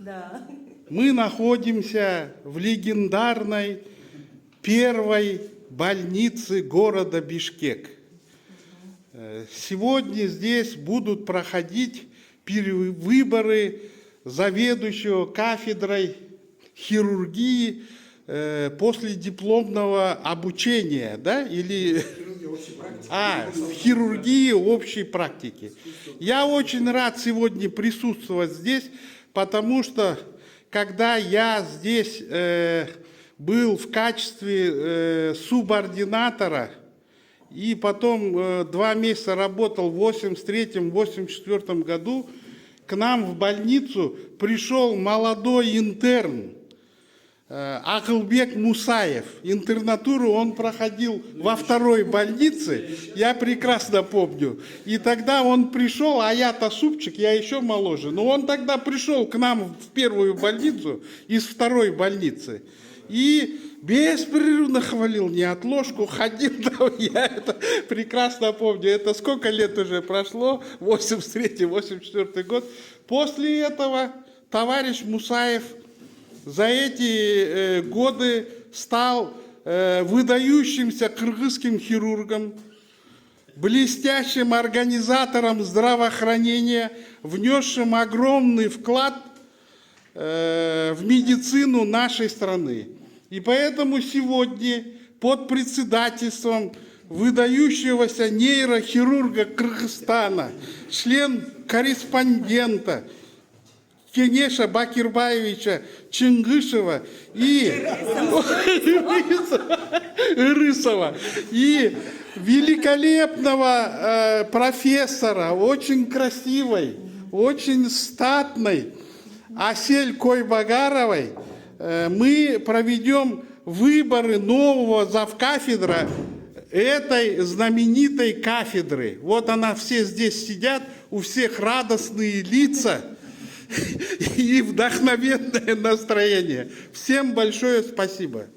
Да. Мы находимся в легендарной первой больнице города Бишкек. Сегодня здесь будут проходить перевыборы заведующего кафедрой хирургии после дипломного обучения, да, или хирургии общей практики. Я очень рад сегодня присутствовать здесь, потому что когда я здесь был в качестве субординатора и потом 2 месяца работал в 1983-1984 году, к нам в больницу пришел молодой интерн Акылбек Мусаев. Интернатуру он проходил во 2-й больнице, я прекрасно помню. И тогда он пришел, а я-то супчик, я еще моложе. Но он тогда пришел к нам в 1-ю больницу из 2-й больницы. И беспрерывно хвалил, неотложку ходил, да, я это прекрасно помню. Это сколько лет уже прошло, 83-84 год. После этого товарищ Мусаев за эти годы стал выдающимся кыргызским хирургом, блестящим организатором здравоохранения, внесшим огромный вклад в медицину нашей страны. И поэтому сегодня под председательством выдающегося нейрохирурга Кыргызстана, член-корреспондента Кенеша Бакирбаевича Чингышева и Рысова, и великолепного профессора, очень красивой, очень статной Асель Койбагаровой, мы проведем выборы нового завкафедра этой знаменитой кафедры. Вот она, все здесь сидят, у всех радостные лица и вдохновенное настроение. Всем большое спасибо.